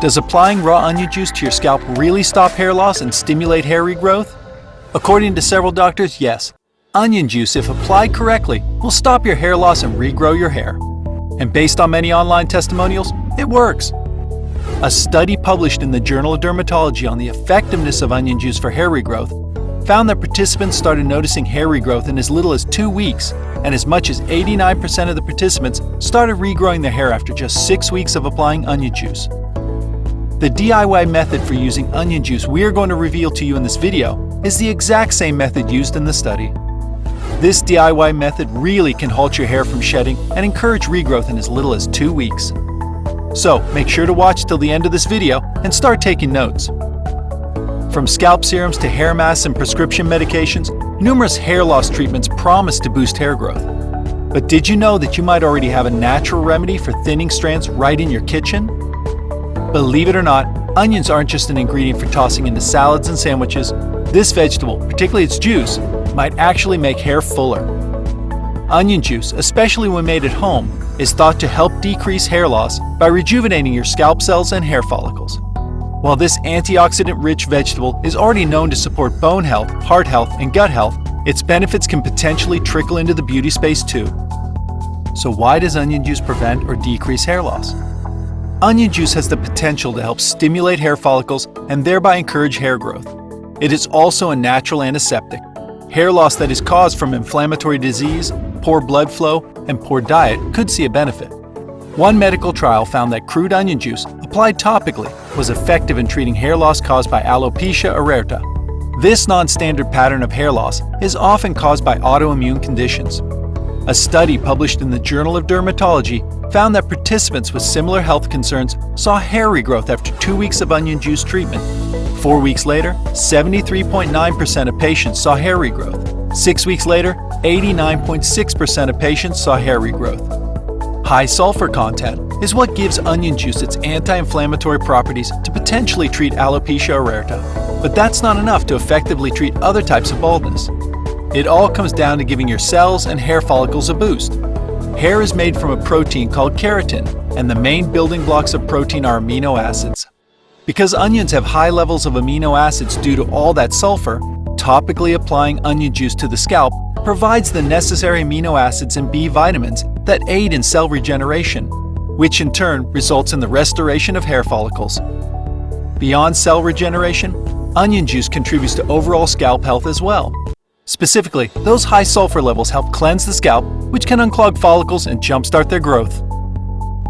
Does applying raw onion juice to your scalp really stop hair loss and stimulate hair regrowth? According to several doctors, yes. Onion juice, if applied correctly, will stop your hair loss and regrow your hair. And based on many online testimonials, it works. A study published in the Journal of Dermatology on the effectiveness of onion juice for hair regrowth found that participants started noticing hair regrowth in as little as 2 weeks, and as much as 89% of the participants started regrowing their hair after just 6 weeks of applying onion juice. The DIY method for using onion juice we are going to reveal to you in this video is the exact same method used in the study. This DIY method really can halt your hair from shedding and encourage regrowth in as little as 2 weeks. So make sure to watch till the end of this video and start taking notes. From scalp serums to hair masks and prescription medications, numerous hair loss treatments promise to boost hair growth. But did you know that you might already have a natural remedy for thinning strands right in your kitchen? Believe it or not, onions aren't just an ingredient for tossing into salads and sandwiches. This vegetable, particularly its juice, might actually make hair fuller. Onion juice, especially when made at home, is thought to help decrease hair loss by rejuvenating your scalp cells and hair follicles. While this antioxidant-rich vegetable is already known to support bone health, heart health, and gut health, its benefits can potentially trickle into the beauty space too. So why does onion juice prevent or decrease hair loss? Onion juice has the potential to help stimulate hair follicles and thereby encourage hair growth. It is also a natural antiseptic. Hair loss that is caused from inflammatory disease, poor blood flow, and poor diet could see a benefit. One medical trial found that crude onion juice, applied topically, was effective in treating hair loss caused by alopecia areata. This non-standard pattern of hair loss is often caused by autoimmune conditions. A study published in the Journal of Dermatology found that participants with similar health concerns saw hair regrowth after 2 weeks of onion juice treatment. 4 weeks later, 73.9% of patients saw hair regrowth. 6 weeks later, 89.6% of patients saw hair regrowth. High sulfur content is what gives onion juice its anti-inflammatory properties to potentially treat alopecia areata. But that's not enough to effectively treat other types of baldness. It all comes down to giving your cells and hair follicles a boost. Hair is made from a protein called keratin, and the main building blocks of protein are amino acids. Because onions have high levels of amino acids due to all that sulfur, topically applying onion juice to the scalp provides the necessary amino acids and B vitamins that aid in cell regeneration, which in turn results in the restoration of hair follicles. Beyond cell regeneration, onion juice contributes to overall scalp health as well. Specifically, those high sulfur levels help cleanse the scalp, which can unclog follicles and jumpstart their growth.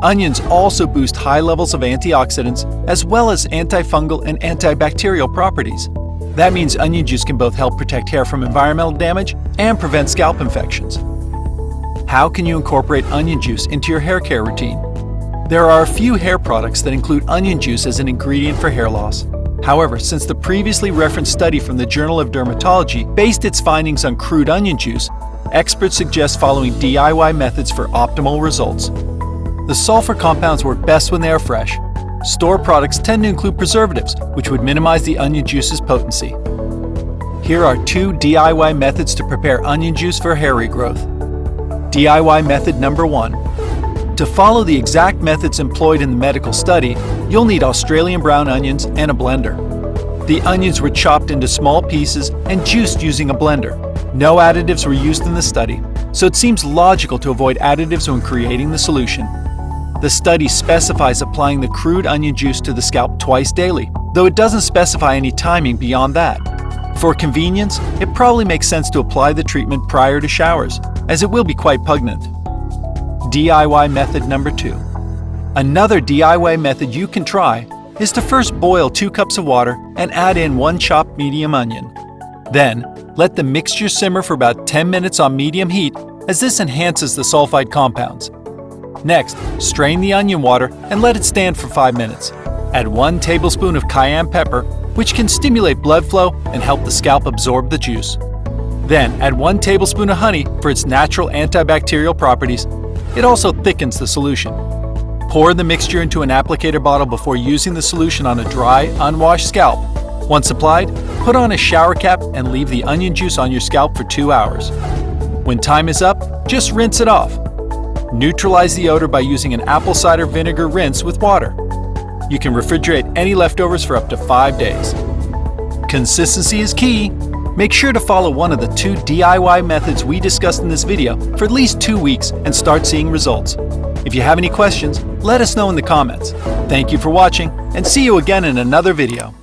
Onions also boost high levels of antioxidants as well as antifungal and antibacterial properties. That means onion juice can both help protect hair from environmental damage and prevent scalp infections. How can you incorporate onion juice into your hair care routine? There are a few hair products that include onion juice as an ingredient for hair loss. However, since the previously referenced study from the Journal of Dermatology based its findings on crude onion juice, experts suggest following DIY methods for optimal results. The sulfur compounds work best when they are fresh. Store products tend to include preservatives, which would minimize the onion juice's potency. Here are 2 DIY methods to prepare onion juice for hair regrowth. DIY method number 1. To follow the exact methods employed in the medical study, you'll need Australian brown onions and a blender. The onions were chopped into small pieces and juiced using a blender. No additives were used in the study, so it seems logical to avoid additives when creating the solution. The study specifies applying the crude onion juice to the scalp twice daily, though it doesn't specify any timing beyond that. For convenience, it probably makes sense to apply the treatment prior to showers, as it will be quite pungent. DIY method number 2. Another DIY method you can try is to first boil 2 cups of water and add in 1 chopped medium onion. Then, let the mixture simmer for about 10 minutes on medium heat, as this enhances the sulfide compounds. Next, strain the onion water and let it stand for 5 minutes. Add 1 tablespoon of cayenne pepper, which can stimulate blood flow and help the scalp absorb the juice. Then add 1 tablespoon of honey for its natural antibacterial properties. It also thickens the solution. Pour the mixture into an applicator bottle before using the solution on a dry, unwashed scalp. Once applied, put on a shower cap and leave the onion juice on your scalp for 2 hours. When time is up, just rinse it off. Neutralize the odor by using an apple cider vinegar rinse with water. You can refrigerate any leftovers for up to 5 days. Consistency is key. Make sure to follow one of the 2 DIY methods we discussed in this video for at least 2 weeks and start seeing results. If you have any questions, let us know in the comments. Thank you for watching, and see you again in another video.